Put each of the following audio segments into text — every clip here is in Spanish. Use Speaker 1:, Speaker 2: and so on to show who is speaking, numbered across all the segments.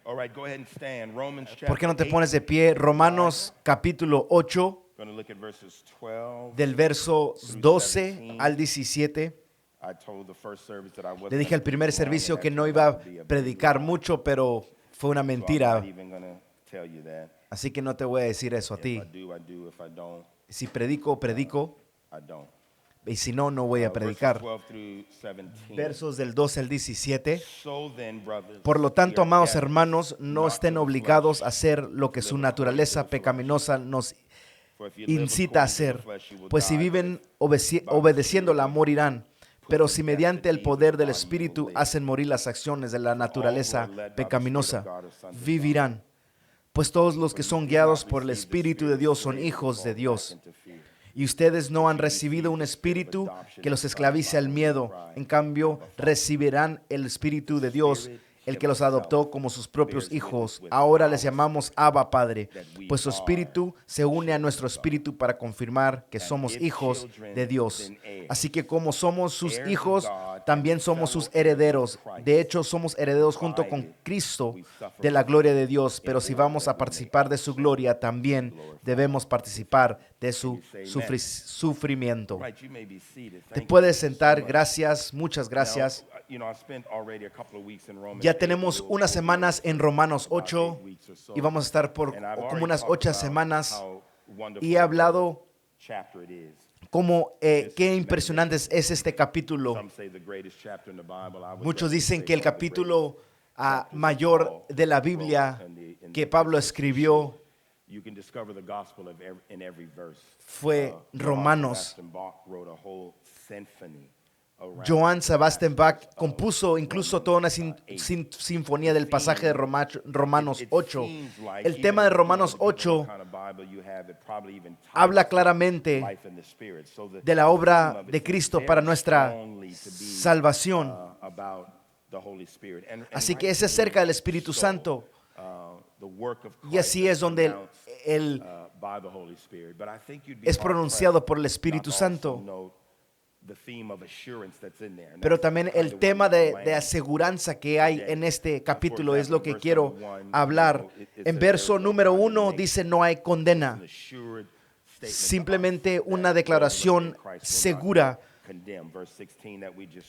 Speaker 1: All right, go ahead and stand. Romans
Speaker 2: ¿Por qué no te
Speaker 1: chapter 8.
Speaker 2: pones de pie? Romanos capítulo 8,
Speaker 1: Going to look at verses 12.
Speaker 2: del verso 12 al 17.
Speaker 1: I told the first service that I wasn't
Speaker 2: Le dije al
Speaker 1: gonna
Speaker 2: primer
Speaker 1: preach long,
Speaker 2: servicio
Speaker 1: and
Speaker 2: que
Speaker 1: that
Speaker 2: no
Speaker 1: turned
Speaker 2: iba
Speaker 1: out
Speaker 2: a
Speaker 1: to be a big
Speaker 2: predicar
Speaker 1: lie.
Speaker 2: mucho, pero fue una
Speaker 1: So I'm
Speaker 2: mentira.
Speaker 1: not even going to tell you that.
Speaker 2: Así que no te voy a decir eso a
Speaker 1: If
Speaker 2: ti.
Speaker 1: I do, I do. If I don't,
Speaker 2: Si predico, predico.
Speaker 1: I don't.
Speaker 2: Y si no, no voy a
Speaker 1: Verses
Speaker 2: predicar.
Speaker 1: 12 through 17.
Speaker 2: Versos del 12 al 17.
Speaker 1: So then, brothers,
Speaker 2: Por lo tanto,
Speaker 1: we are
Speaker 2: amados
Speaker 1: debtors,
Speaker 2: hermanos, no
Speaker 1: not
Speaker 2: estén
Speaker 1: to the
Speaker 2: obligados
Speaker 1: flesh,
Speaker 2: a hacer lo que
Speaker 1: to
Speaker 2: su
Speaker 1: live according to
Speaker 2: naturaleza
Speaker 1: the flesh.
Speaker 2: pecaminosa nos
Speaker 1: For if you live
Speaker 2: incita a
Speaker 1: according to the
Speaker 2: hacer.
Speaker 1: flesh, you will
Speaker 2: Pues si
Speaker 1: die,
Speaker 2: viven
Speaker 1: but if by the
Speaker 2: obedeciéndola,
Speaker 1: Spirit
Speaker 2: morirán.
Speaker 1: put
Speaker 2: Pero
Speaker 1: to
Speaker 2: si
Speaker 1: death
Speaker 2: mediante
Speaker 1: the
Speaker 2: el
Speaker 1: deeds of
Speaker 2: poder
Speaker 1: the
Speaker 2: del
Speaker 1: body, you will
Speaker 2: Espíritu
Speaker 1: live.
Speaker 2: hacen morir las acciones de la naturaleza
Speaker 1: led by the Spirit of
Speaker 2: pecaminosa,
Speaker 1: God are sons of God.
Speaker 2: vivirán. Pues todos los que
Speaker 1: For you
Speaker 2: son
Speaker 1: did
Speaker 2: guiados
Speaker 1: not
Speaker 2: por el
Speaker 1: receive the
Speaker 2: Espíritu
Speaker 1: spirit
Speaker 2: de
Speaker 1: of
Speaker 2: Dios son
Speaker 1: slavery to
Speaker 2: hijos
Speaker 1: fall
Speaker 2: de
Speaker 1: back
Speaker 2: Dios.
Speaker 1: into fear.
Speaker 2: Y ustedes no han
Speaker 1: You
Speaker 2: recibido un
Speaker 1: received the spirit of
Speaker 2: espíritu
Speaker 1: adoption
Speaker 2: que los
Speaker 1: as sons,
Speaker 2: esclavice
Speaker 1: by
Speaker 2: al
Speaker 1: whom we
Speaker 2: miedo.
Speaker 1: cry,
Speaker 2: En cambio,
Speaker 1: Abba, Father.
Speaker 2: recibirán el Espíritu de Dios, el que los adoptó como sus propios
Speaker 1: bears
Speaker 2: hijos.
Speaker 1: witness with
Speaker 2: Ahora
Speaker 1: our
Speaker 2: les llamamos Abba Padre,
Speaker 1: that we
Speaker 2: pues su
Speaker 1: are
Speaker 2: Espíritu se une a nuestro
Speaker 1: children of God.
Speaker 2: espíritu para confirmar que
Speaker 1: And
Speaker 2: somos
Speaker 1: if
Speaker 2: hijos
Speaker 1: children,
Speaker 2: de Dios.
Speaker 1: then heirs.
Speaker 2: Así que como somos sus
Speaker 1: Heirs of
Speaker 2: hijos,
Speaker 1: God
Speaker 2: también
Speaker 1: and
Speaker 2: somos sus
Speaker 1: fellow heirs with
Speaker 2: herederos.
Speaker 1: Christ.
Speaker 2: De hecho, somos herederos junto
Speaker 1: By
Speaker 2: con
Speaker 1: it
Speaker 2: Cristo
Speaker 1: we suffer
Speaker 2: de la
Speaker 1: with
Speaker 2: gloria
Speaker 1: him,
Speaker 2: de Dios.
Speaker 1: in
Speaker 2: Pero si
Speaker 1: order
Speaker 2: vamos
Speaker 1: that
Speaker 2: a
Speaker 1: we may
Speaker 2: participar de su
Speaker 1: also
Speaker 2: gloria,
Speaker 1: be
Speaker 2: también
Speaker 1: glorified.
Speaker 2: debemos participar de su
Speaker 1: Can you say amen?
Speaker 2: sufrimiento.
Speaker 1: Right, you may be seated.
Speaker 2: Te
Speaker 1: Thank
Speaker 2: puedes
Speaker 1: you so
Speaker 2: sentar.
Speaker 1: much.
Speaker 2: Gracias, muchas gracias.
Speaker 1: Now, you know, I spent already a couple of weeks in Romans
Speaker 2: Ya
Speaker 1: 8,
Speaker 2: tenemos
Speaker 1: we'll
Speaker 2: unas
Speaker 1: go
Speaker 2: semanas
Speaker 1: through
Speaker 2: en Romanos
Speaker 1: about
Speaker 2: 8
Speaker 1: 8 weeks or so.
Speaker 2: y vamos a estar por
Speaker 1: And I've
Speaker 2: como
Speaker 1: already
Speaker 2: unas
Speaker 1: talked
Speaker 2: 8
Speaker 1: about
Speaker 2: semanas
Speaker 1: how wonderful
Speaker 2: y he hablado
Speaker 1: the chapter it is.
Speaker 2: como qué impresionante es este capítulo.
Speaker 1: Some say the greatest chapter in the Bible. I would
Speaker 2: Muchos
Speaker 1: rather
Speaker 2: dicen
Speaker 1: say
Speaker 2: que el
Speaker 1: one of the
Speaker 2: capítulo
Speaker 1: chapters
Speaker 2: mayor
Speaker 1: Paul
Speaker 2: de la
Speaker 1: wrote
Speaker 2: Biblia
Speaker 1: in
Speaker 2: que
Speaker 1: the
Speaker 2: Pablo
Speaker 1: epistles.
Speaker 2: escribió
Speaker 1: You can discover the gospel in every verse.
Speaker 2: fue Romanos.
Speaker 1: Sebastian Bach wrote a whole symphony around
Speaker 2: Johann Sebastian Bach
Speaker 1: passages of
Speaker 2: compuso incluso toda una sinfonía del pasaje de Romanos 8. El tema de Romanos 8 habla claramente de la obra de Cristo para nuestra salvación. Así que es acerca del Espíritu Santo. Y así es donde Él es pronunciado por el Espíritu Santo. Pero también el tema de aseguranza que hay en este capítulo es lo que quiero hablar. En verso número 1 dice no hay condena, simplemente una declaración segura.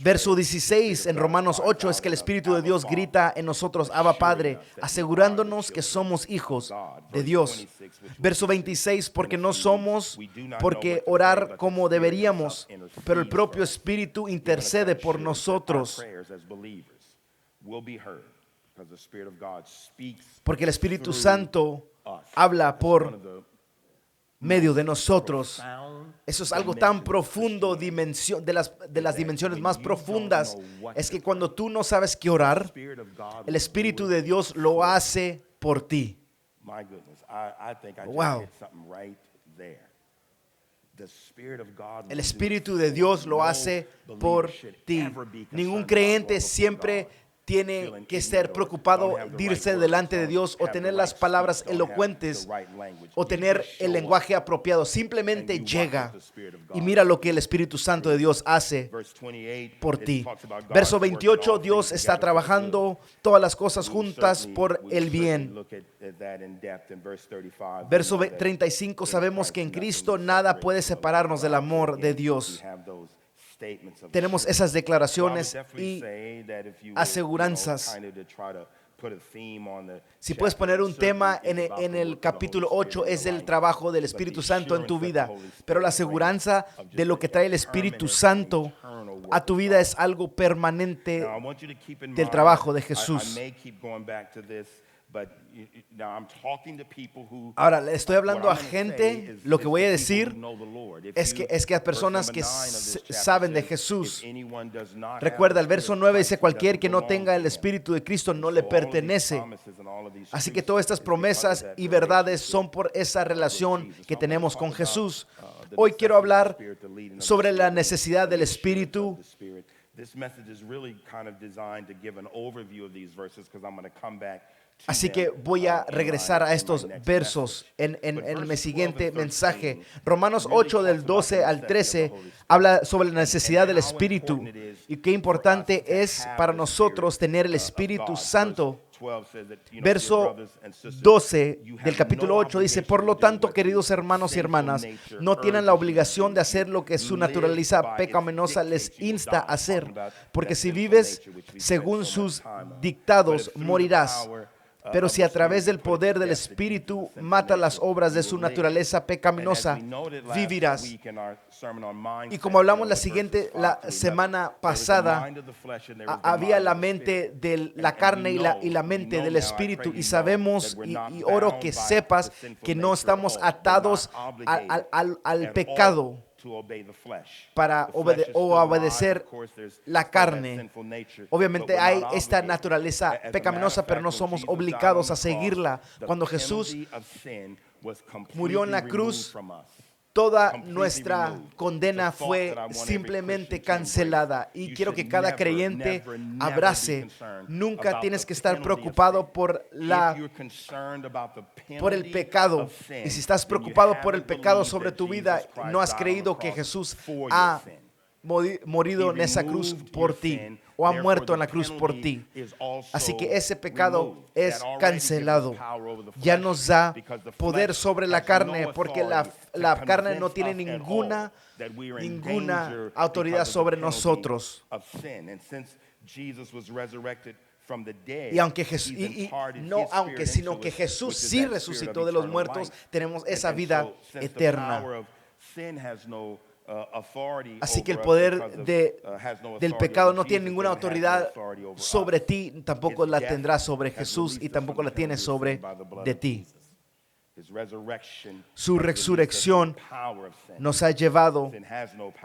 Speaker 2: Verso 16 en Romanos 8 es que el Espíritu de Dios grita en nosotros, Abba Padre, asegurándonos que somos hijos de Dios. Verso 26, porque no somos porque orar como deberíamos, pero el propio Espíritu intercede por nosotros. Porque el Espíritu Santo habla por medio de nosotros. Eso es algo tan profundo, de las dimensiones más profundas. Es que cuando tú no sabes qué orar, el Espíritu de Dios lo hace por ti. Wow. El Espíritu de Dios lo hace por ti. Ningún creyente siempre tiene que ser preocupado de irse delante de Dios o tener las palabras elocuentes o tener el lenguaje apropiado. Simplemente llega y mira lo que el Espíritu Santo de Dios hace por ti. Verso 28, Dios está trabajando todas las cosas juntas por el bien. Verso 35, sabemos que en Cristo nada puede separarnos del amor de Dios. Tenemos esas declaraciones y aseguranzas. Si puedes poner un tema en el capítulo 8 es el trabajo del Espíritu Santo en tu vida, pero la aseguranza de lo que trae el Espíritu Santo a tu vida es algo permanente del trabajo de Jesús. Ahora, le estoy hablando a gente, lo que voy a decir es que a personas que saben de Jesús. Recuerda, el verso 9 dice, cualquier que no tenga el Espíritu de Cristo no le pertenece. Así que todas estas promesas y verdades son por esa relación que tenemos con Jesús. Hoy quiero hablar sobre la necesidad del Espíritu. Así que voy a regresar a estos versos en mi siguiente mensaje. Romanos 8 del 12 al 13 habla sobre la necesidad del Espíritu y qué importante es para nosotros tener el Espíritu Santo. Verso 12 del capítulo 8 dice, por lo tanto, queridos hermanos y hermanas, no tienen la obligación de hacer lo que su naturaleza pecaminosa les insta a hacer, porque si vives según sus dictados, morirás. Pero si a través del poder del Espíritu mata las obras de su naturaleza pecaminosa, vivirás. Y como hablamos la semana pasada, había la mente de la carne y la mente del Espíritu. Y sabemos, y oro que sepas, que no estamos atados al pecado para obedecer la carne. Obviamente hay esta naturaleza pecaminosa, pero no somos obligados a seguirla. Cuando Jesús murió en la cruz, toda nuestra condena fue simplemente cancelada. Y quiero que cada creyente abrace. Nunca tienes que estar preocupado por el pecado. Y si estás preocupado por el pecado sobre tu vida, no has creído que Jesús ha morido en esa cruz por ti, o ha muerto en la cruz por ti. Así que ese pecado es cancelado. Ya nos da poder sobre la carne, porque la carne no tiene ninguna autoridad sobre nosotros. Y aunque Jesús, sino que Jesús sí resucitó de los muertos, tenemos esa vida eterna. Así que el poder del pecado no tiene ninguna autoridad sobre ti, tampoco la tendrá sobre Jesús y tampoco la tiene sobre de ti. Su resurrección nos ha llevado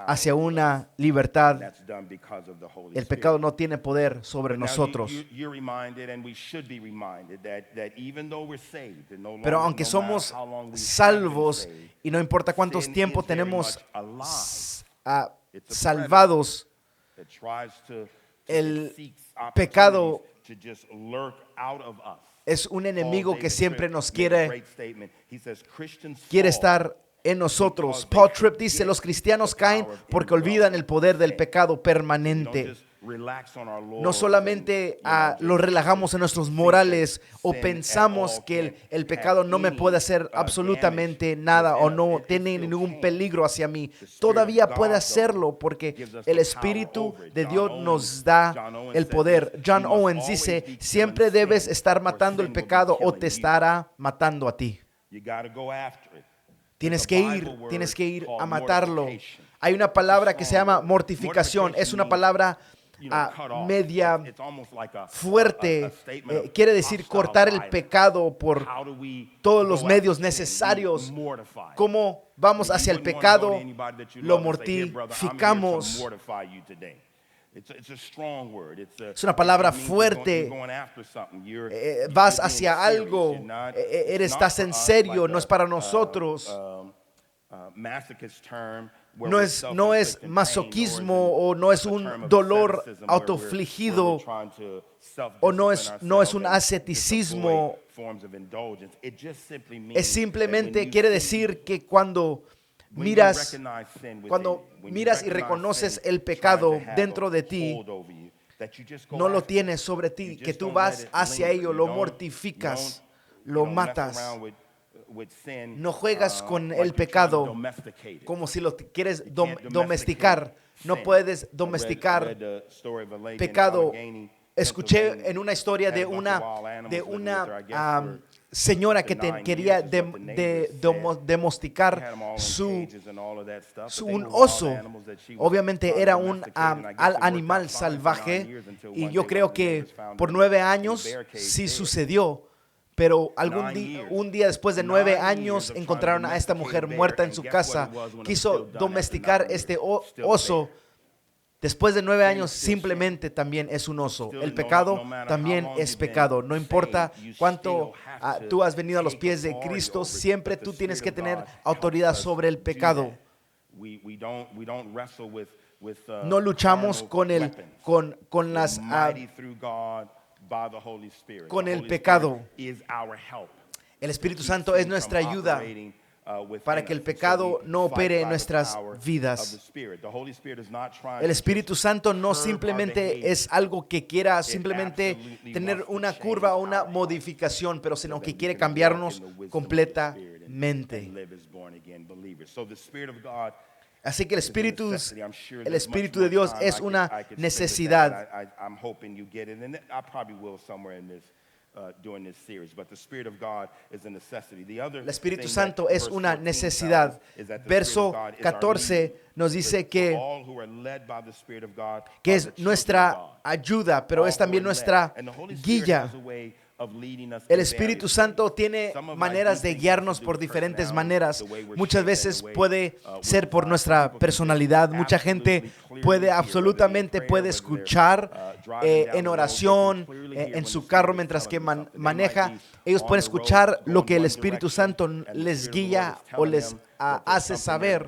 Speaker 2: hacia una libertad. El pecado no tiene poder sobre nosotros. Pero aunque somos salvos, y no importa cuántos tiempos tenemos salvados, el pecado es un enemigo que siempre nos quiere estar en nosotros. Paul Tripp dice, los cristianos caen porque olvidan el poder del pecado permanente. No solamente lo relajamos en nuestros morales o pensamos que el pecado no me puede hacer absolutamente nada o no tiene ningún peligro hacia mí. Todavía puede hacerlo porque el Espíritu de Dios nos da el poder. John Owens dice, siempre debes estar matando el pecado o te estará matando a ti. Tienes que ir a matarlo. Hay una palabra que se llama mortificación. Es una palabra media fuerte. Quiere decir cortar el pecado por todos los medios necesarios. ¿Cómo vamos hacia el pecado? Lo mortificamos. Es una palabra fuerte. Vas hacia algo. Estás en serio. No es para nosotros. No es masoquismo o no es un dolor autoafligido o no es un asceticismo. Es simplemente quiere decir que cuando miras y reconoces el pecado dentro de ti, no lo tienes sobre ti, que tú vas hacia ello, lo mortificas, lo matas. No juegas con el pecado como si lo quieres domesticar. No puedes domesticar pecado. Escuché en una historia de una señora que quería domesticar un oso. Obviamente era un animal salvaje y yo creo que por 9 años sí sucedió. Pero un día después de 9 años encontraron a esta mujer muerta en su casa. Quiso domesticar este oso. Después de 9 años simplemente también es un oso. El pecado también es pecado. No importa cuánto tú has venido a los pies de Cristo, siempre tú tienes que tener autoridad sobre el pecado. No luchamos con el pecado. El Espíritu Santo es nuestra ayuda. para que el pecado no opere en nuestras vidas. El Espíritu Santo no simplemente es algo que quiera simplemente tener una curva o una modificación, pero sino que quiere cambiarnos completamente. Así que el Espíritu de Dios es una necesidad. El Espíritu Santo es una necesidad. Verso 14 nos dice que es nuestra ayuda, pero es también nuestra guía. El Espíritu Santo tiene maneras de guiarnos por diferentes maneras. Muchas veces puede ser por nuestra personalidad. Mucha gente puede escuchar en oración, en su carro mientras que maneja. Ellos pueden escuchar lo que el Espíritu Santo les guía o les hace saber.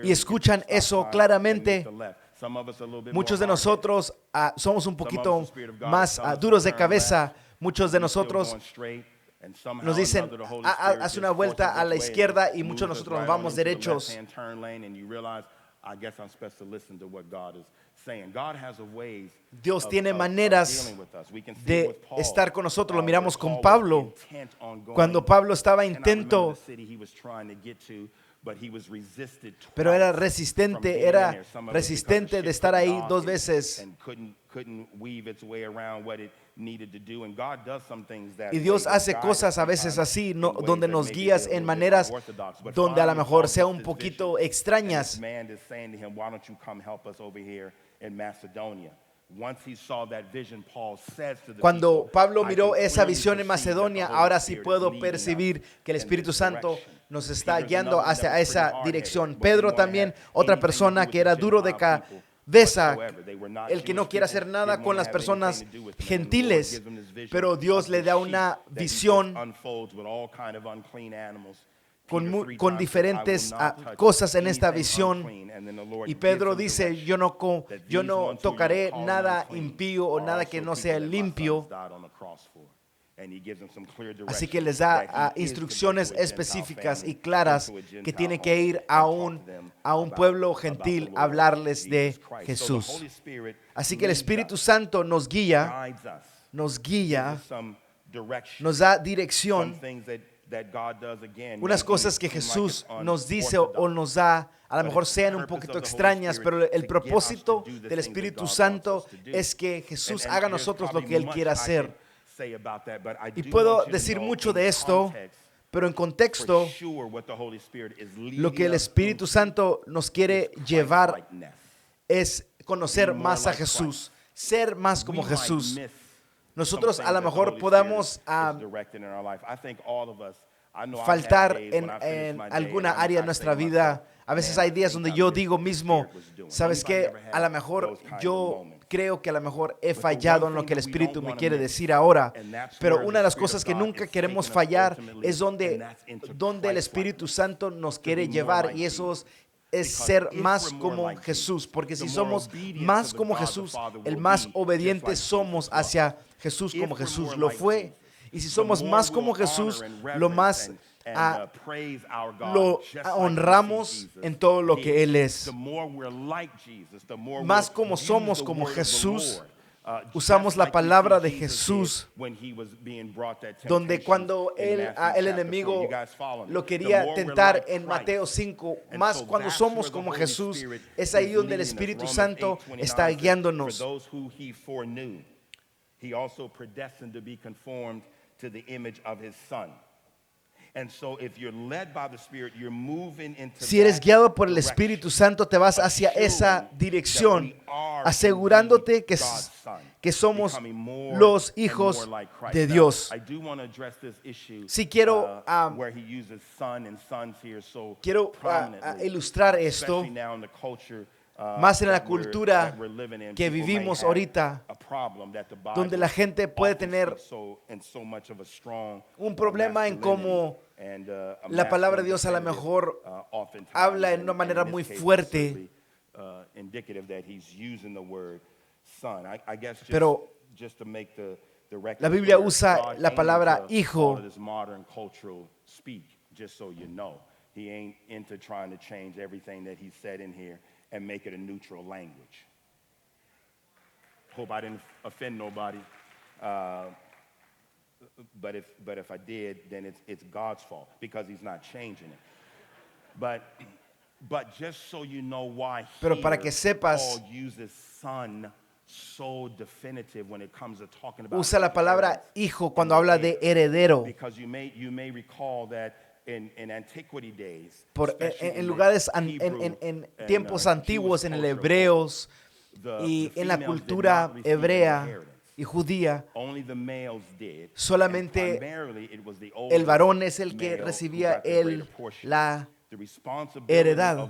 Speaker 2: Y escuchan eso claramente. Muchos de nosotros somos un poquito más duros de cabeza. Muchos de nosotros nos dicen, haz una vuelta a la izquierda, y muchos de nosotros nos vamos derechos. Dios tiene maneras de estar con nosotros. Lo miramos con Pablo. Cuando Pablo estaba intento, pero era resistente de estar ahí 2 veces. Y Dios hace cosas a veces así, donde nos guías en maneras donde a lo mejor sea un poquito extrañas. Cuando Pablo miró esa visión en Macedonia, ahora sí puedo percibir que el Espíritu Santo nos está guiando hacia esa dirección. Pedro también, otra persona que era duro de cabeza, el que no quiere hacer nada con las personas gentiles, pero Dios le da una visión con diferentes cosas en esta visión. Y Pedro dice, yo no tocaré nada impío o nada que no sea limpio. Así que les da instrucciones específicas y claras que tiene que ir a un pueblo gentil a hablarles de Jesús. Así que el Espíritu Santo nos guía, nos da dirección. Unas cosas que Jesús nos dice o nos da, a lo mejor sean un poquito extrañas, pero el propósito del Espíritu Santo es que Jesús haga a nosotros lo que Él quiere hacer. Y puedo decir mucho de esto, pero en contexto, lo que el Espíritu Santo nos quiere llevar es conocer más a Jesús, ser más como Jesús. Nosotros a lo mejor podamos faltar en alguna área de nuestra vida. A veces hay días donde yo digo mismo, ¿sabes qué? A lo mejor yo creo que a lo mejor he fallado en lo que el Espíritu me quiere decir ahora. Pero una de las cosas que nunca queremos fallar es donde el Espíritu Santo nos quiere llevar, y eso es ser más como Jesús, porque si somos más como Jesús, el más obedientes somos hacia Jesús como Jesús lo fue. Y si somos más como Jesús, lo más lo honramos en todo lo que Él es. Más como somos como Jesús, usamos la palabra de Jesús, donde cuando el enemigo lo quería tentar en Mateo 5, más cuando somos como Jesús, es ahí donde el Espíritu Santo está guiándonos.
Speaker 1: He also predestined to be conformed to the image of his son. And so if you're led by the Spirit, you're moving into
Speaker 2: Si eres guiado por el Espíritu Santo, te vas hacia esa dirección, asegurándote que somos los hijos de Dios. Si quiero ilustrar esto, más en la cultura que vivimos ahorita, donde la gente puede tener un problema en cómo la palabra de Dios a lo mejor habla en una manera muy fuerte. Pero La Biblia usa la palabra hijo.
Speaker 1: Just so you know, he ain't into trying to change everything that he said in here and make it a neutral language. Hope I didn't offend nobody. But if I did, then it's God's fault because he's not changing it. But just so you know why
Speaker 2: Pero para que sepas,
Speaker 1: Paul uses son so definitive when it comes to talking about
Speaker 2: usa la palabra hijo cuando habla de heredero.
Speaker 1: Because you may recall that in antiquity days,
Speaker 2: En lugares, en tiempos antiguos, en el hebreos y en la cultura hebrea y judía, solamente el varón es el que recibía la heredad.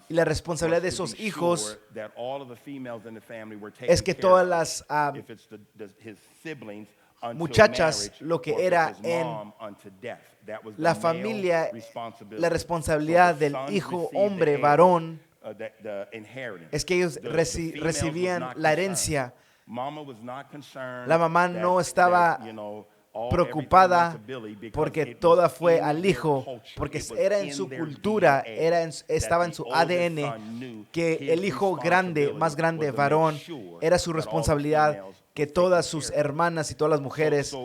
Speaker 2: Y la responsabilidad de esos hijos es que todas las muchachas, lo que era en la familia, la responsabilidad del hijo hombre, varón, es que ellos recibían la herencia. La mamá no estaba preocupada porque toda fue al hijo, porque era en su cultura, estaba en su ADN que el hijo grande, más grande, varón, era su responsabilidad, que todas sus hermanas y todas las mujeres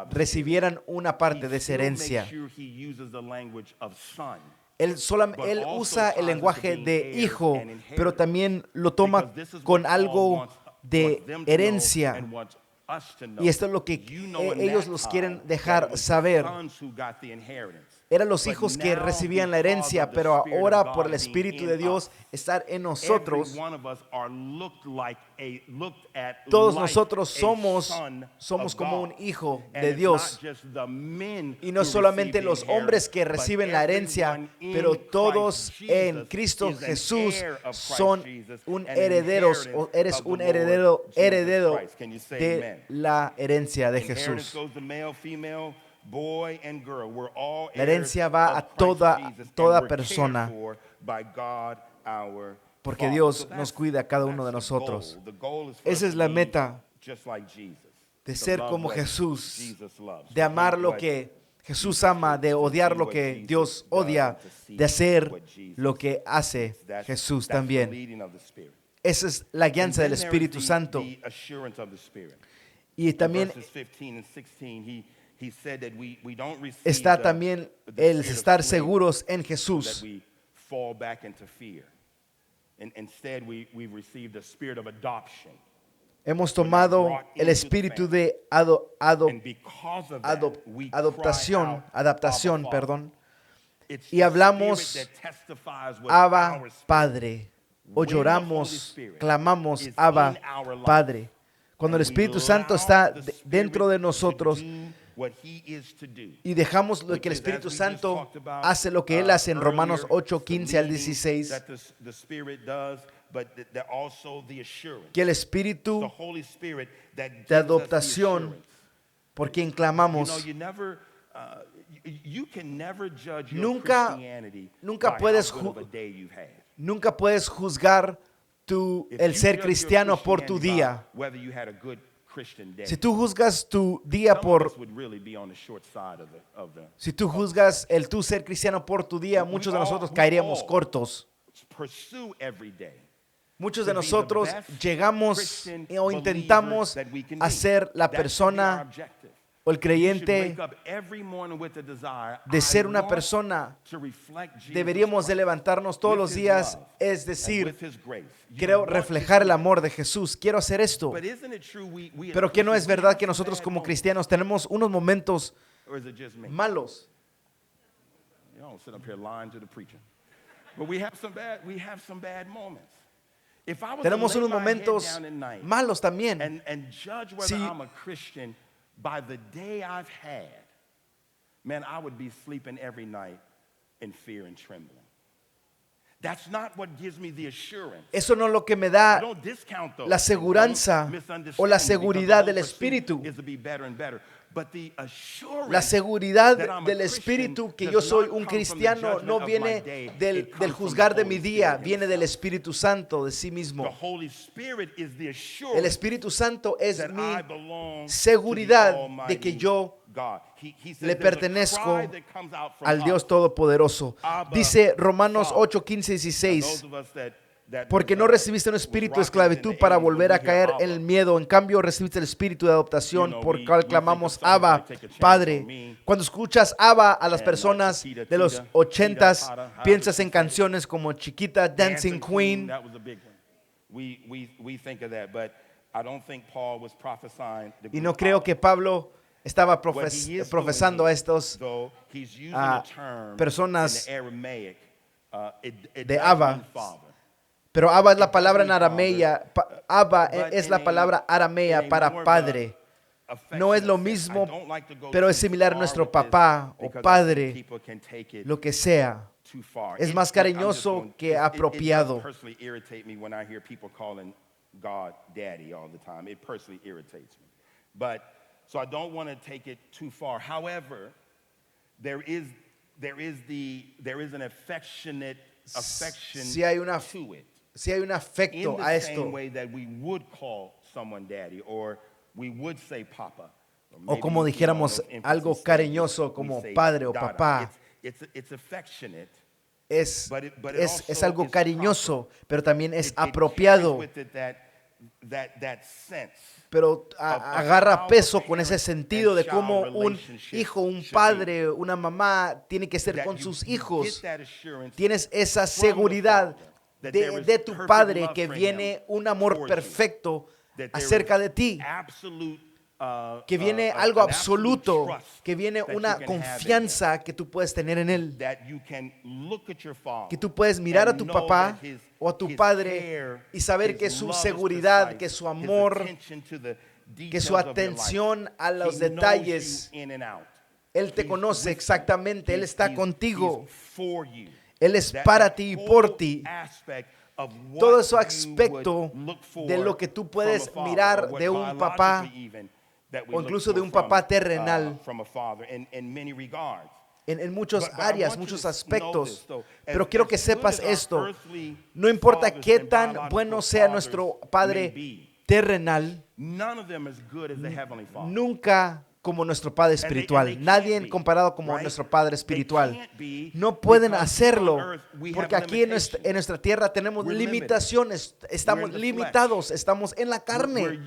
Speaker 2: recibieran una parte de esa herencia. Él usa el lenguaje de hijo, pero también lo toma con algo de herencia. Y esto es lo que ellos los quieren dejar saber. Eran los hijos que recibían la herencia, pero ahora por el Espíritu de Dios estar en nosotros, todos nosotros somos como un hijo de Dios. Y no solamente los hombres que reciben la herencia, pero todos en Cristo Jesús son un herederos, o eres un heredero de la herencia de Jesús. La herencia va a toda persona, porque Dios nos cuida a cada uno de nosotros. Esa es la meta, de ser como Jesús, de amar lo que Jesús ama, de odiar lo que Dios odia, de hacer lo que hace Jesús también. Esa es la guianza del Espíritu Santo. Y también está también el estar seguros en Jesús. Hemos tomado el espíritu de adaptación, y hablamos Abba Padre, o lloramos, clamamos Abba Padre. Cuando el Espíritu Santo está dentro de nosotros y dejamos que el Espíritu Santo hace lo que Él hace en Romanos 8, 15 al 16, que el Espíritu de adoptación por quien clamamos, nunca puedes juzgar el ser cristiano por tu día. Si tú juzgas tu día si tú juzgas el tú ser cristiano por tu día, muchos de nosotros caeríamos cortos. Muchos de nosotros llegamos o intentamos hacer la persona o el creyente de ser una persona. Deberíamos de levantarnos todos los días, es decir, quiero reflejar el amor de Jesús, quiero hacer esto. Pero ¿qué no es verdad que nosotros como cristianos tenemos unos momentos malos? Tenemos unos momentos malos también.
Speaker 1: By the day I've had, man, I would be sleeping every night in fear and trembling. That's not what gives me the assurance.
Speaker 2: Eso no es lo que me da la seguranza o la seguridad del Espíritu. La seguridad del Espíritu que yo soy un cristiano no viene del juzgar de mi día, viene del Espíritu Santo de sí mismo. El Espíritu Santo es mi seguridad de que yo le pertenezco al Dios Todopoderoso. Dice Romanos 8, 15 y 16. Porque no recibiste un espíritu de esclavitud para volver a caer en el miedo. En cambio, recibiste el espíritu de adoptación por el cual clamamos Abba, Padre. Cuando escuchas Abba a las personas de los 80s, piensas en canciones como Chiquita, Dancing Queen. Y no creo que Pablo estaba profesando a estos personas de Abba. Pero Abba es la palabra en aramea. Abba es la palabra aramea para padre. No es lo mismo, pero es similar a nuestro papá o padre, lo que sea. Es más cariñoso que apropiado.
Speaker 1: So I don't want to take it too far. However, there is an affection
Speaker 2: si hay un afecto a esto. O como dijéramos algo cariñoso como padre o papá. Es algo cariñoso, pero también es apropiado. Pero agarra peso con ese sentido de cómo un hijo, un padre, una mamá tiene que ser con sus hijos. Tienes esa seguridad de tu padre que viene un amor perfecto acerca de ti, que viene algo absoluto, que viene una confianza que tú puedes tener en él, que tú puedes mirar a tu papá o a tu padre y saber que su seguridad, que su amor, que su atención a los detalles, él te conoce exactamente, él está contigo, él es para ti y por ti. Todo ese aspecto de lo que tú puedes mirar de un papá o incluso de un papá terrenal en muchas áreas, muchos aspectos. Pero quiero que sepas esto: no importa qué tan bueno sea nuestro Padre terrenal, nunca como nuestro Padre espiritual. Nadie comparado como nuestro Padre espiritual. No pueden hacerlo porque aquí en nuestra tierra tenemos limitaciones, estamos limitados, estamos en la carne,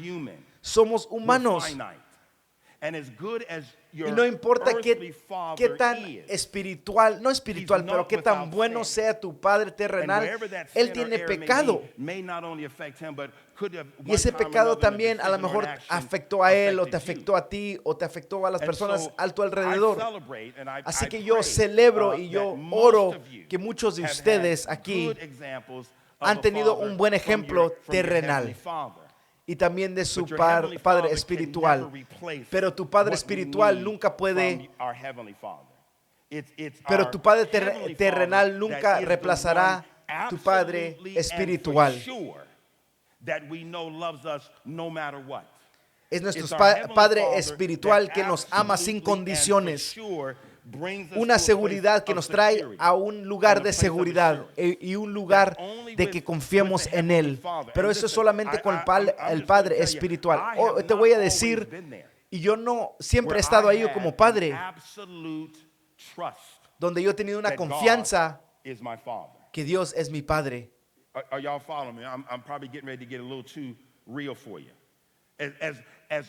Speaker 2: somos humanos. Y no importa qué tan espiritual, no espiritual, pero qué tan bueno sea tu Padre terrenal, Él tiene pecado. Y ese pecado también a lo mejor afectó a Él, o te afectó a ti, o te afectó a las personas a tu alrededor. Así que yo celebro y yo oro que muchos de ustedes aquí han tenido un buen ejemplo terrenal y también de su Padre espiritual. Pero tu Padre espiritual nunca puede, pero tu Padre terrenal nunca reemplazará tu Padre espiritual. Es nuestro Padre espiritual que nos ama sin condiciones. Una seguridad que nos trae a un lugar de seguridad y un lugar de que confiemos en Él. Pero eso es solamente con el Padre espiritual. Te voy a decir, y yo no siempre he estado ahí como padre, donde yo he tenido una confianza que Dios es mi Padre.
Speaker 1: Are y'all following me? I'm probably getting ready to get a little too real for you. As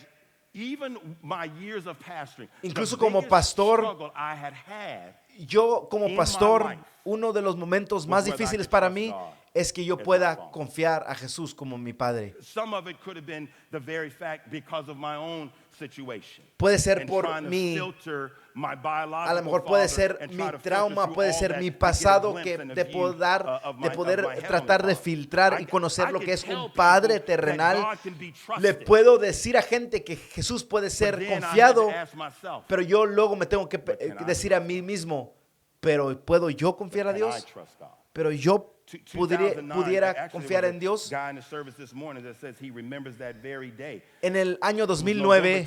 Speaker 1: even my years of pastoring,
Speaker 2: incluso como pastor, yo como pastor, uno de los momentos más difíciles para mí es que yo pueda confiar a Jesús como mi Padre. Puede ser por mi, a lo mejor puede ser mi trauma, puede ser mi pasado, que de poder tratar de filtrar y conocer lo que es un Padre terrenal. Le puedo decir a gente que Jesús puede ser confiado, pero yo luego me tengo que decir a mí mismo, pero ¿puedo yo confiar a Dios? Pero yo pudiera confiar en Dios. En el año 2009,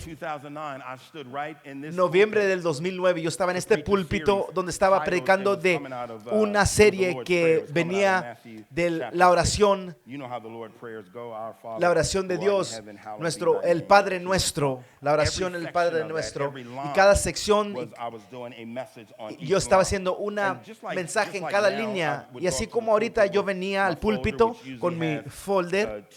Speaker 2: noviembre del 2009, yo estaba en este púlpito donde estaba predicando de una serie que venía de la oración de Dios, el Padre Nuestro, la oración del Padre Nuestro. Y cada sección, yo estaba haciendo un mensaje en cada línea. Y así como ahorita yo venía al púlpito con mi folder,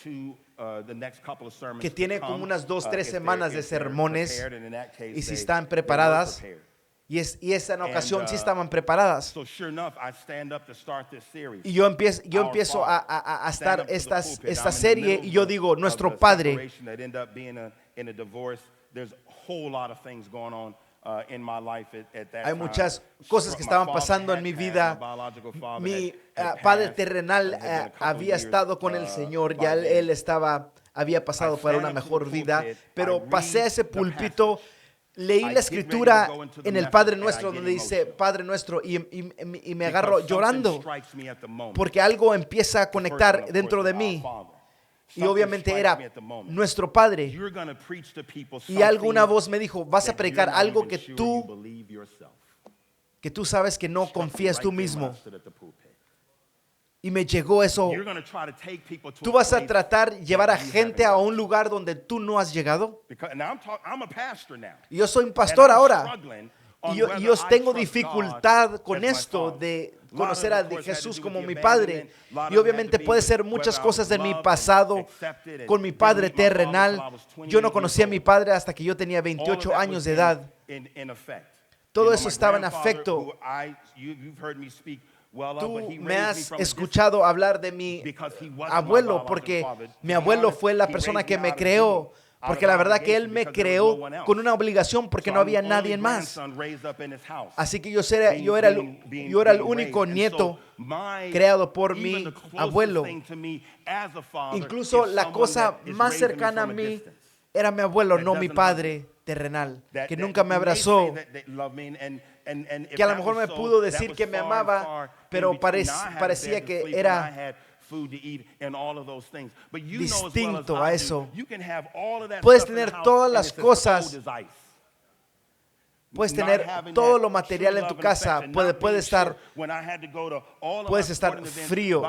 Speaker 2: que tiene como unas 2-3 semanas de sermones, y si están preparadas, y esa en ocasión sí estaban preparadas. Y yo empiezo a estar esta serie, y yo digo, nuestro Padre. Hay muchas cosas que estaban pasando en mi vida. Mi padre terrenal había estado con el Señor, ya él había pasado para una mejor vida, pero pasé a ese púlpito, leí la escritura en el Padre Nuestro, donde dice Padre Nuestro, y me agarro llorando, porque algo empieza a conectar dentro de mí. Y obviamente era nuestro Padre. Y alguna voz me dijo, vas a predicar algo que tú sabes que no confías tú mismo. Y me llegó eso. Tú vas a tratar de llevar a gente a un lugar donde tú no has llegado. Y yo soy un pastor ahora. Y yo tengo dificultad con esto de conocer a Jesús como mi Padre. Y obviamente puede ser muchas cosas de mi pasado con mi Padre terrenal. Yo no conocí a mi Padre hasta que yo tenía 28 años de edad. Todo eso estaba en afecto. Tú me has escuchado hablar de mi abuelo, porque mi abuelo fue la persona que me creó. Porque la verdad que él me creó con una obligación, porque no había nadie más. Así que yo era el único nieto creado por mi abuelo. Incluso la cosa más cercana a mí era mi abuelo, no mi padre terrenal, que nunca me abrazó, que a lo mejor me pudo decir que me amaba, pero parecía que era distinto a eso. Puedes tener todas las cosas, puedes tener todo lo material en tu casa, puedes estar frío.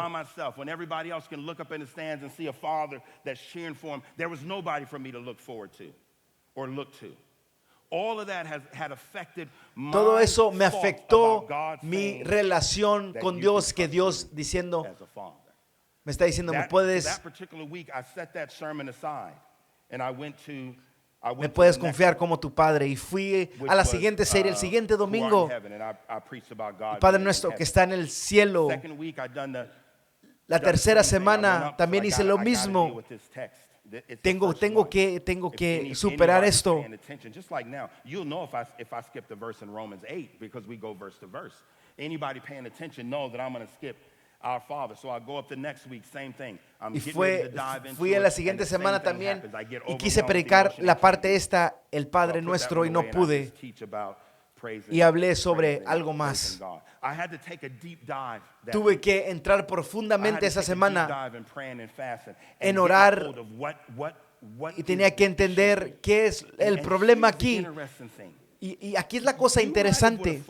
Speaker 2: Todo eso me afectó mi relación con Dios, que Dios me está diciendo, me puedes confiar como tu Padre. Y fui a la siguiente serie, el siguiente domingo, el Padre Nuestro que está en el cielo. La tercera semana también hice lo mismo. Tengo que superar esto. Y fui a la siguiente semana también y quise predicar la parte esta, el Padre Nuestro, y no pude. Y hablé sobre algo más. Tuve que entrar profundamente esa semana en orar, y tenía que entender qué es el problema aquí. Y aquí es la cosa interesante.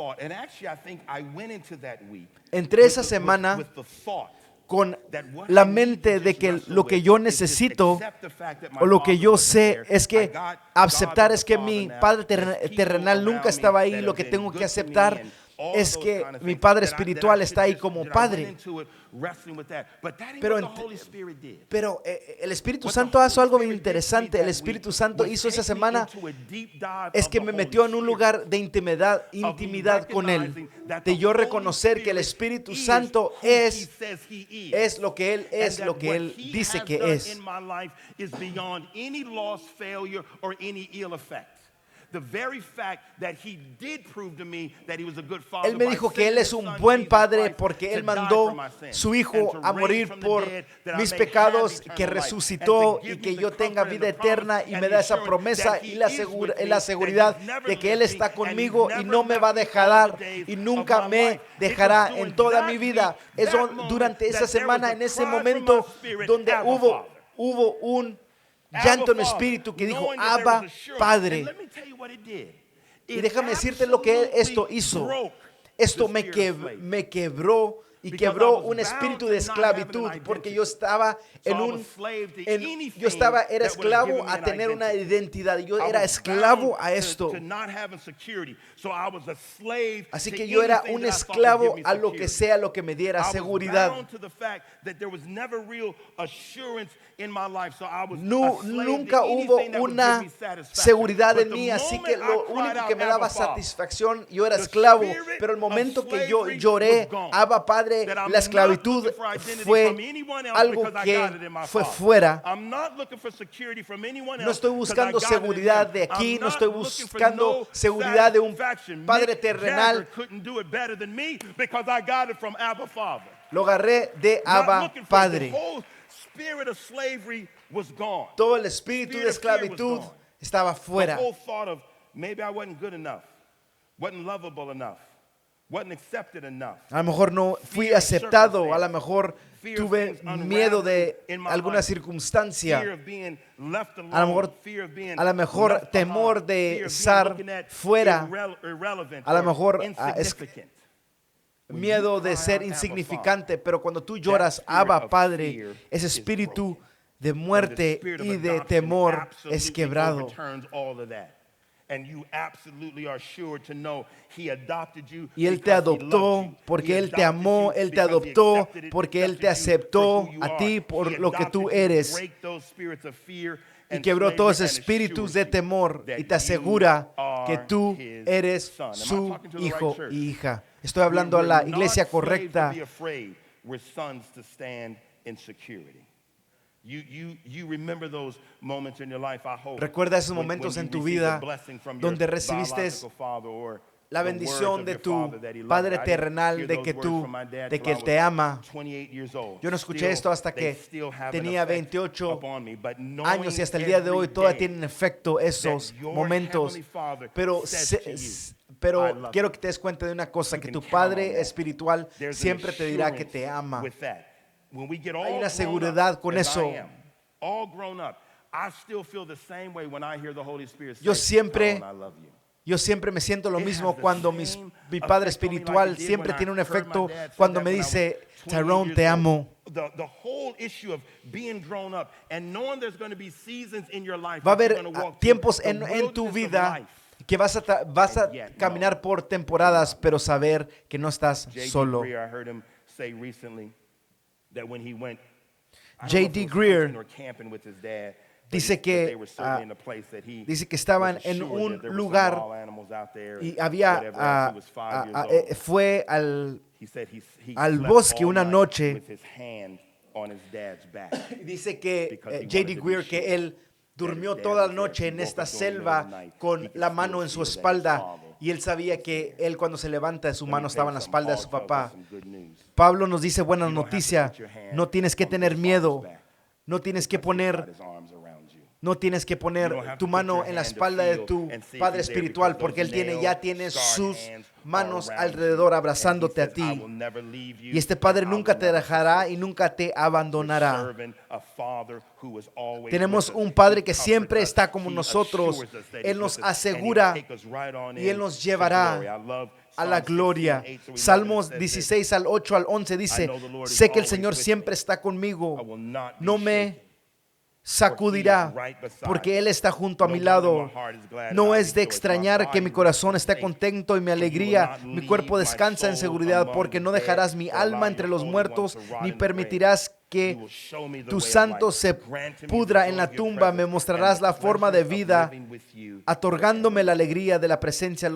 Speaker 2: Entré esa semana con la mente de que lo que yo necesito, o lo que yo sé, es que aceptar es que mi Padre terrenal nunca estaba ahí. Lo que tengo que aceptar es que mi Padre espiritual está ahí como Padre. Pero el Espíritu Santo hace algo bien interesante. El Espíritu Santo hizo esa semana es que me metió en un lugar de intimidad con Él, de yo reconocer que el Espíritu Santo es lo que Él es, lo que Él dice que es.
Speaker 1: the very fact that he did prove to me that he was a good father.
Speaker 2: Él me dijo que Él es un buen padre porque Él mandó su Hijo a morir por mis pecados, que resucitó y que yo tenga vida eterna, y me da esa promesa y la seguridad de que Él está conmigo y no me va a dejar y nunca me dejará en toda mi vida. Eso durante esa semana, en ese momento donde hubo un llanto en mi espíritu que dijo, Abba, Padre. Y déjame decirte lo que esto hizo. Esto me quebró y quebró un espíritu de esclavitud, porque yo estaba era esclavo a tener una identidad. Yo era esclavo a esto. Así que yo era un esclavo a lo que sea lo que me diera seguridad. Nunca hubo una seguridad en mí, así que lo único que me daba satisfacción, yo era esclavo. Pero el momento que yo lloré, Abba Padre, la esclavitud fue algo que fue fuera. No estoy buscando seguridad de aquí, no estoy buscando seguridad de un Padre terrenal. Lo agarré de Abba Padre. Todo el espíritu de esclavitud estaba fuera. A lo mejor no fui aceptado, a lo mejor tuve miedo de alguna circunstancia, a lo mejor temor de estar fuera, a lo mejor miedo de ser insignificante. Pero cuando tú lloras, Abba Padre, ese espíritu de muerte y de temor es quebrado. Y Él te adoptó porque Él te amó, Él te adoptó porque Él te aceptó a ti por lo que tú eres. Y quebró todos esos espíritus de temor y te asegura que tú eres su hijo y hija. Estoy hablando a la iglesia correcta. Recuerda esos momentos en tu vida donde recibiste la bendición de tu Padre terrenal, de que Él te ama. Yo no escuché esto hasta que tenía 28 años y hasta el día de hoy todavía tienen efecto esos momentos. Pero quiero que te des cuenta de una cosa, que tu Padre espiritual siempre te dirá que te ama. Hay una seguridad con eso. Yo siempre me siento lo mismo cuando mi Padre espiritual siempre tiene un efecto cuando me dice, Tyrone, te amo. Va a haber tiempos en tu vida que vas a caminar por temporadas, pero saber que no estás solo. J.D. Greer dice que estaban en un lugar y fue al bosque una noche. Dice que J.D. Greer que él durmió toda la noche en esta selva con la mano en su espalda, y él sabía que él, cuando se levanta, su mano estaba en la espalda de su papá. Pablo nos dice buena noticia: no tienes que tener miedo, no tienes que poner tu mano en la espalda de tu Padre espiritual, porque Él ya tiene sus manos alrededor abrazándote a ti. Y este Padre nunca te dejará y nunca te abandonará. Tenemos un Padre que siempre está como nosotros. Él nos asegura y Él nos llevará a la gloria. Salmos 16 al 8 al 11 dice: sé que el Señor siempre está conmigo, no me sacudirá, porque Él está junto a mi lado. No es de extrañar que mi corazón esté contento y mi alegría, mi cuerpo descansa en seguridad, porque no dejarás mi alma entre los muertos, ni permitirás que tu santo se pudra en la tumba. Me mostrarás la forma de vida, otorgándome la alegría de la presencia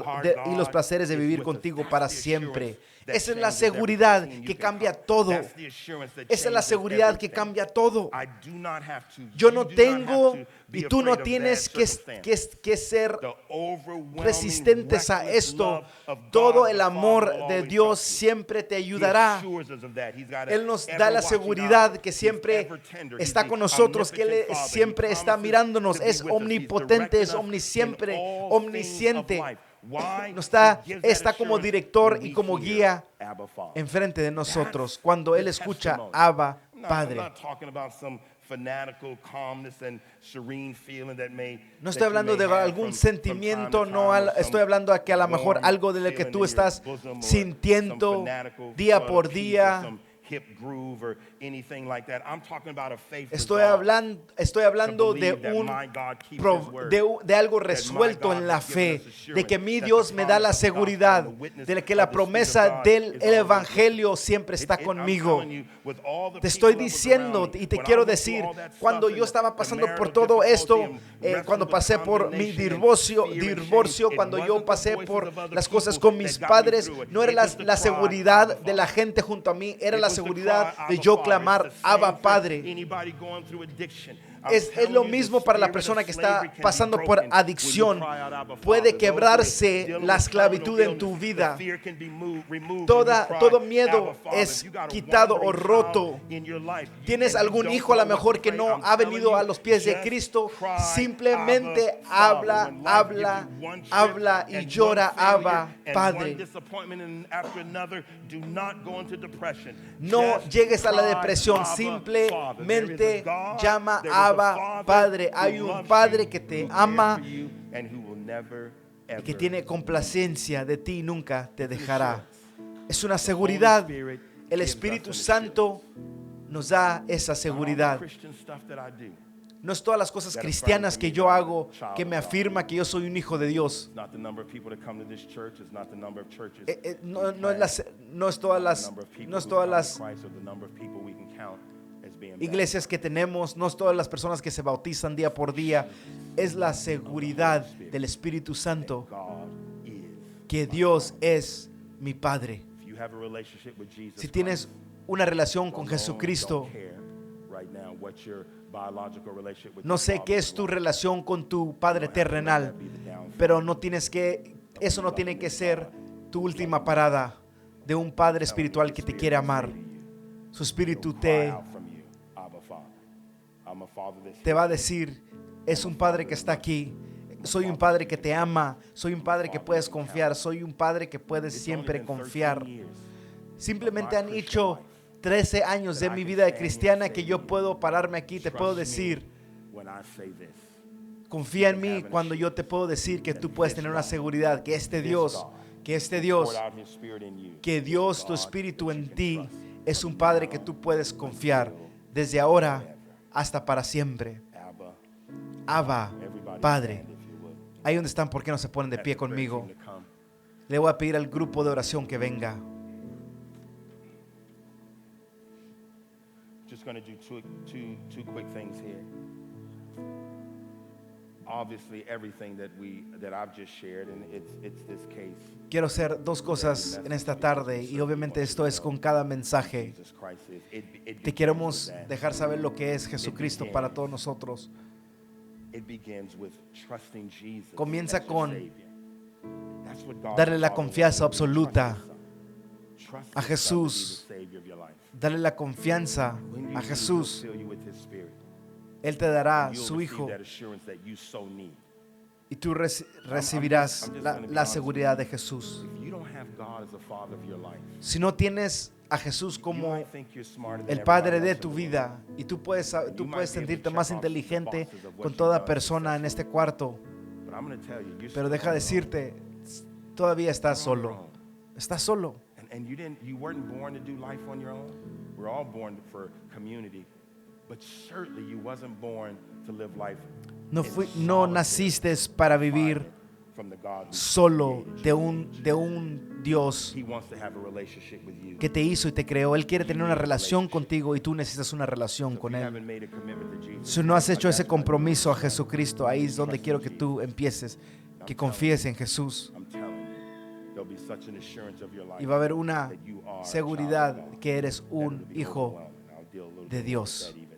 Speaker 2: y los placeres de vivir contigo para siempre. Esa es la seguridad que cambia todo. Esa es la seguridad que cambia todo. Yo no tengo y tú no tienes que ser resistentes a esto. Todo el amor de Dios siempre te ayudará. Él nos da la seguridad que siempre está con nosotros, que Él siempre está mirándonos. Es omnipotente, es omnisciente. Está como director y como guía enfrente de nosotros. Cuando Él escucha Abba, Padre. No estoy hablando de algún sentimiento, estoy hablando de que a lo mejor algo de lo que tú estás sintiendo día por día. Estoy hablando de algo resuelto en la fe, de que mi Dios me da la seguridad, de que la promesa del Evangelio siempre está conmigo. Te estoy diciendo y te quiero decir, cuando yo estaba pasando por todo esto, cuando pasé por mi divorcio, cuando yo pasé por las cosas con mis padres, no era la seguridad de la gente junto a mí, era la seguridad de yo clamar Abba Padre. Es lo mismo para la persona que está pasando por adicción. Puede quebrarse la esclavitud en tu vida. Todo miedo es quitado o roto. ¿Tienes algún hijo a lo mejor que no ha venido a los pies de Cristo? Simplemente habla y llora Abba Padre. No llegues a la depresión, simplemente llama a Abba Padre. Hay un Padre que te ama y que tiene complacencia de ti y nunca te dejará. Es una seguridad. El Espíritu Santo nos da esa seguridad. No es todas las cosas cristianas que yo hago que me afirma que yo soy un hijo de Dios. No es todas las iglesias que tenemos, no es todas las personas que se bautizan día por día. Es la seguridad del Espíritu Santo que Dios es mi Padre. Si tienes una relación con Jesucristo, no sé qué es tu relación con tu Padre terrenal, pero eso no tiene que ser tu última parada de un Padre espiritual que te quiere amar. Su Espíritu te va a decir, es un Padre que está aquí. Soy un Padre que te ama. Soy un Padre que puedes confiar. Soy un Padre que puedes siempre confiar. Simplemente han hecho 13 años de mi vida de cristiana que yo puedo pararme aquí. Te puedo decir, confía en mí cuando yo te puedo decir que tú puedes tener una seguridad, que Dios, tu Espíritu en ti, es un Padre que tú puedes confiar desde ahora hasta para siempre. Abba, Padre. Ahí donde están, ¿por qué no se ponen de pie conmigo? Le voy a pedir al grupo de oración que venga.
Speaker 1: Just going to do two quick things here. Obviously, everything that I've just shared, and it's this case.
Speaker 2: Quiero hacer dos cosas en esta tarde y obviamente esto es con cada mensaje. Te queremos dejar saber lo que es Jesucristo para todos nosotros. Comienza con darle la confianza absoluta a Jesús. Dale la confianza a Jesús. Él te dará su Hijo y tú recibirás la seguridad de Jesús. Si no tienes a Jesús como el Padre de tu vida y tú puedes sentirte más inteligente con toda persona en este cuarto, pero deja decirte, todavía estás solo. Estás solo.
Speaker 1: And you weren't born to do life on your own. We're all born for community, but certainly you wasn't born to live life.
Speaker 2: No naciste para vivir solo de un Dios que te hizo y te creó. Él quiere tener una relación contigo y tú necesitas una relación con Él. Si no has hecho ese compromiso a Jesucristo, ahí es donde quiero que tú empieces, que confíes en Jesús.
Speaker 1: be such an assurance of your life
Speaker 2: Y va a haber una
Speaker 1: that you are a child of
Speaker 2: seguridad
Speaker 1: God,
Speaker 2: que eres
Speaker 1: that
Speaker 2: un
Speaker 1: it'll be
Speaker 2: hijo
Speaker 1: overwhelming. I'll deal a little
Speaker 2: de
Speaker 1: bit
Speaker 2: Dios.
Speaker 1: with that even